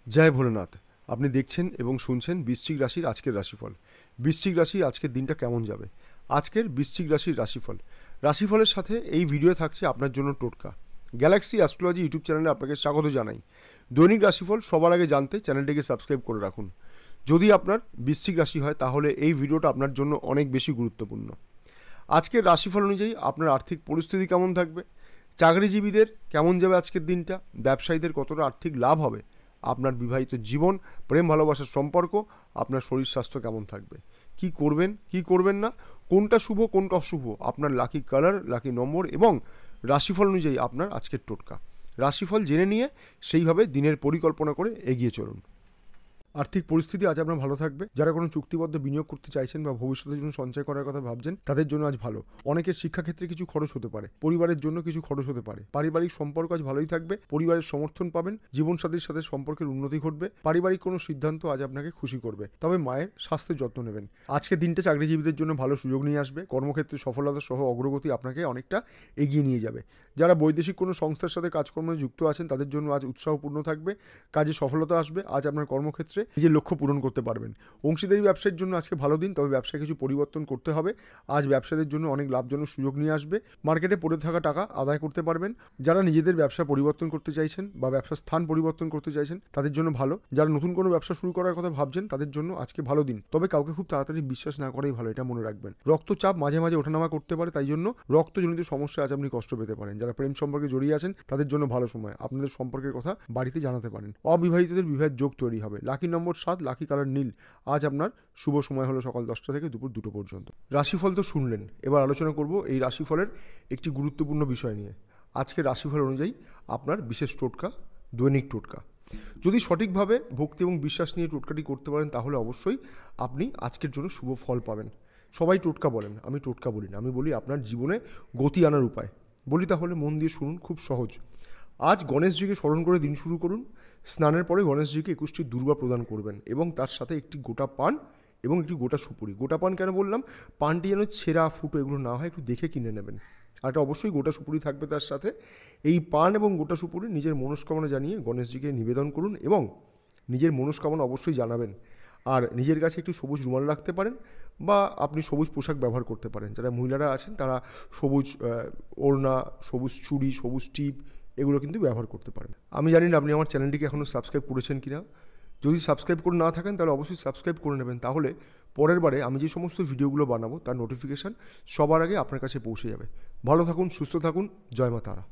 জয় ভোলেনাথ। আপনি দেখছেন এবং শুনছেন বৃশ্চিক রাশির আজকের রাশিফল। বৃশ্চিক রাশির আজকের দিনটা কেমন যাবে? আজকের বৃশ্চিক রাশির রাশিফল। রাশিফলের সাথে এই ভিডিও থাকছে আপনার জন্য টোটকা। গ্যালাক্সি অ্যাস্ট্রোলজি ইউটিউব চ্যানেলে আপনাকে স্বাগত জানাই। দৈনিক রাশিফল সবার আগে জানতে চ্যানেলটিকে সাবস্ক্রাইব করে রাখুন। যদি আপনার বৃশ্চিক রাশি হয় তাহলে এই ভিডিওটা আপনার জন্য অনেক বেশি গুরুত্বপূর্ণ। আজকের রাশিফল অনুযায়ী আপনার আর্থিক পরিস্থিতি কেমন থাকবে, চাকরিজীবীদের কেমন যাবে আজকের দিনটা, ব্যবসায়ীদের কতটা আর্থিক লাভ হবে, আপনার বিবাহিত জীবন, প্রেম ভালোবাসার সম্পর্ক, আপনার শরীর স্বাস্থ্য কেমন থাকবে, কি করবেন কি করবেন না, কোনটা শুভ কোনটা অশুভ, আপনার লাকি কালার, লাকি নম্বর এবং রাশিফল অনুযায়ী আপনার আজকের টোটকা। রাশিফল জেনে নিয়ে সেইভাবে দিনের পরিকল্পনা করে এগিয়ে চলুন। আর্থিক পরিস্থিতি আজ আপনার ভালো থাকবে। যারা কোনো চুক্তিবদ্ধ বিনিয়োগ করতে চাইছেন বা ভবিষ্যতের জন্য সঞ্চয় করার কথা ভাবছেন, তাদের জন্য আজ ভালো। অনেকের শিক্ষাক্ষেত্রে কিছু খরচ হতে পারে, পরিবারের জন্য কিছু খরচ হতে পারে। পারিবারিক সম্পর্ক আজ ভালোই থাকবে, পরিবারের সমর্থন পাবেন, জীবনসাথীর সাথে সম্পর্কের উন্নতি ঘটবে। পারিবারিক কোনো সিদ্ধান্ত আজ আপনাকে খুশি করবে, তবে মায়ের স্বাস্থ্যের যত্ন নেবেন। আজকে দিনটা চাকরিজীবীদের জন্য ভালো সুযোগ নিয়ে আসবে। কর্মক্ষেত্রে সফলতা সহ অগ্রগতি আপনাকে অনেকটা এগিয়ে নিয়ে যাবে। যারা বৈদেশিক কোনো সংস্থার সাথে কাজকর্মে যুক্ত আছেন, তাদের জন্য আজ উৎসাহপূর্ণ থাকবে, কাজে সফলতা আসবে। আজ আপনার কর্মক্ষেত্রে নিজের লক্ষ্য পূরণ করতে পারবেন। অংশীদারি ব্যবসার জন্য আজকে ভালো দিন, তবে ব্যবসায় কিছু পরিবর্তন করতে হবে। আজ ব্যবসায়ীদের জন্য অনেক লাভজনক সুযোগ নিয়ে আসবে। মার্কেটে পড়ে থাকা টাকা আদায় করতে পারবেন। যারা নিজেদের ব্যবসা পরিবর্তন করতে চাইছেন বা ব্যবসার স্থান পরিবর্তন করতে চাইছেন, তাদের জন্য ভালো। যারা নতুন কোনো ব্যবসা শুরু করার কথা ভাবছেন, তাদের জন্য আজকে ভালো দিন, তবে কাউকে খুব তাড়াতাড়ি বিশ্বাস না করাই ভালো, এটা মনে রাখবেন। রক্তচাপ মাঝে মাঝে ওঠানামা করতে পারে, তাই জন্য রক্তজনিত সমস্যা আজ আপনি কষ্ট পেতে পারেন। যারা প্রেম সম্পর্কে জড়িয়ে আছেন, তাদের জন্য ভালো সময়। আপনাদের সম্পর্কের কথা বাড়িতে জানাতে পারেন। অবিবাহিতদের বিবাহের যোগ তৈরি হবে। লাকি নম্বর 7, লাকি কালার নীল। আজ আপনার শুভ সময় হলো সকাল 10টা থেকে দুপুর 2টো পর্যন্ত। রাশিফল তো শুনলেন, এবার আলোচনা করব এই রাশিফলের একটি গুরুত্বপূর্ণ বিষয় নিয়ে। আজকের রাশিফল অনুযায়ী আপনার বিশেষ টোটকা, দৈনিক টোটকা। যদি সঠিকভাবে ভক্তি এবং বিশ্বাস নিয়ে টোটকাটি করতে পারেন, তাহলে অবশ্যই আপনি আজকের জন্য শুভ ফল পাবেন। সবাই টোটকা বলেন, আমি টোটকা বলি না, আমি বলি আপনার জীবনে গতি আনার উপায়। বলি তাহলে মন দিয়ে শুনুন, খুব সহজ। আজ গণেশজিকে স্মরণ করে দিন শুরু করুন। স্নানের পরে গণেশজিকে 21টি দুর্বা প্রদান করবেন এবং তার সাথে একটি গোটা পান এবং একটি গোটা সুপুরি। গোটা পান কেন বললাম? পানটি যেন ছেঁড়া ফুটো এগুলো না হয়, একটু দেখে কিনে নেবেন। আর এটা অবশ্যই গোটা সুপুরি থাকবে তার সাথে। এই পান এবং গোটা সুপুরি নিজের মনস্কামনা জানিয়ে গণেশজিকে নিবেদন করুন এবং নিজের মনস্কামনা অবশ্যই জানাবেন। আর নিজের কাছে একটু সবুজ রুমাল রাখতে পারেন বা আপনি সবুজ পোশাক ব্যবহার করতে পারেন। যারা মহিলারা আছেন তারা সবুজ ওড়না, সবুজ চুড়ি, সবুজ টিপ এগুলো কিন্তু ব্যবহার করতে পারেন। আমি জানি না আপনি আমার চ্যানেলটিকে এখনও সাবস্ক্রাইব করেছেন কিনা। যদি সাবস্ক্রাইব করে না থাকেন, তাহলে অবশ্যই সাবস্ক্রাইব করে নেবেন। তাহলে পরের বারে আমি যে সমস্ত ভিডিওগুলো বানাবো তার নোটিফিকেশান সবার আগে আপনার কাছে পৌঁছে যাবে। ভালো থাকুন, সুস্থ থাকুন। জয় মা তারা।